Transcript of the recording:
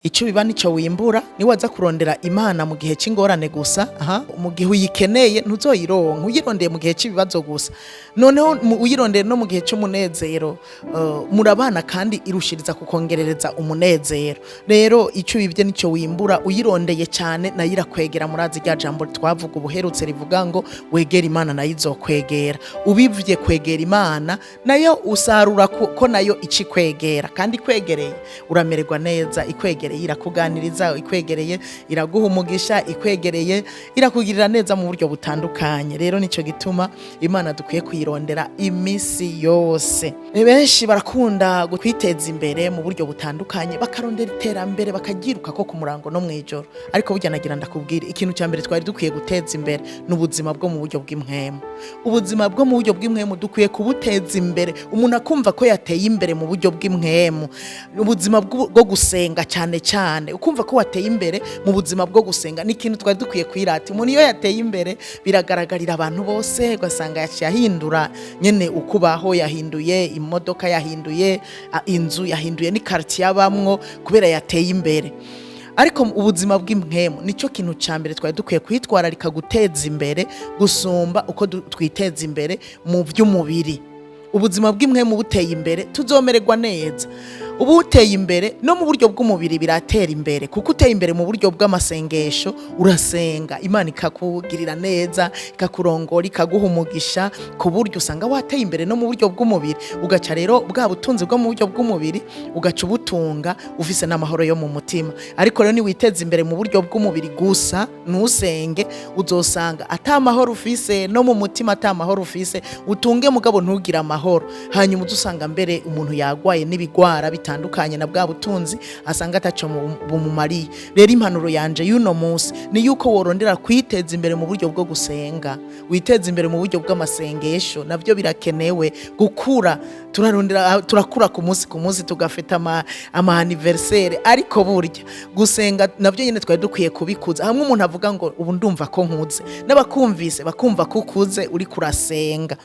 Ico biba nico wimbura ni waza kurondera Imana mu gihe c'ingorane gusa mu gihe uyikeneye ntuzoyironka uyirondeye mu gihe c'ibibazo gusa noneho uyirondeye no mu gihe c'umunezero murabana kandi irushiriza kukongerereza umunezero rero ico bivye nico wimbura uyirondeye cyane nayo irakwegera murazi rya jambo twavuga ubuherutse rivuga ngo wegera Imana nayo izokwegera ubivye kwegera Imana nayo usarura ko nayo ici-kwegera kandi kwegereye uramererwa neza ikwegereye irakuganiriza ikwegereye iraguha umugisha ikwegereye irakugirira neza mu buryo butandukanye rero nico gituma Imana dukwiye kuyirondera imisi yose benshi barakunda kwiteza imbere mu buryo butandukanye bakarondera iterambere bakagiruka ko ku murango no mwijoro ariko burya nagira ndakubwira ikintu cya mbere twari dukwiye guteza imbere n'ubuzima bwo mu buryo bw'Impwemu ubuzima bwo mu buryo bw'Impwemu dukwiye kubuteza imbere umuntu akumva ko yateye imbere mu buryo bw'Impwemu ubuzima bwo gusenga cyane ukumva ko wateye imbere mu buzima bwo gusenga ni ikintu twari dukwiye kwirata umuntu iyo yateye imbere biragaragarira abantu bose ugasanga yahindura nyene ukubaho yahinduye imodoka yahinduye inzu yahinduye ni quartier abamwo kubera yateye imbere ariko ubuzima bw'Impwemu nico kintu ca mbere twari dukwiye kwitwararika guteza imbere gusumba uko twiteza imbere mu by'umubiri ubuzima bw'Impwemu buteye imbere tuzomererwa neza ubu uteye imbere no mu buryo bw'umubiri biratera imbere kuko uteye imbere mu buryo bw'amasengesho urasenga Imana ikakugirira neza ikakurongora ikaguha umugisha ku buryo usanga wateye imbere no mu buryo bw'umubiri ugaca rero bwa butunzi bwo mu buryo bw'umubiri ugaca ubutunga ufise n'amahoro yo mu mutima ariko rero ni witeza imbere mu buryo bw'umubiri gusa nusenge uzosanga atamahoro ufise no mu mutima atamahoro ufise utunge mugabo ntugira amahoro hanyuma uzusanga mbere umuntu yagwaye n'ibigwara bitandukanye na bwa butunzi asanga ataco bumumariye rero impanuro yanje y'uno munsi ni yuko worondera kwiteza imbere mu buryo bwo gusenga witeza imbere mu buryo bw'amasengesho navyo birakenewe gukura turakura ku munsi tugafita ama anniversaire ariko burya gusenga navyo nyene twari dukwiye kubikuza hamwe umuntu avuga ngo ubu ndumva ko nkuze n'abakumvise bakumva ko ukuze uri kurasenga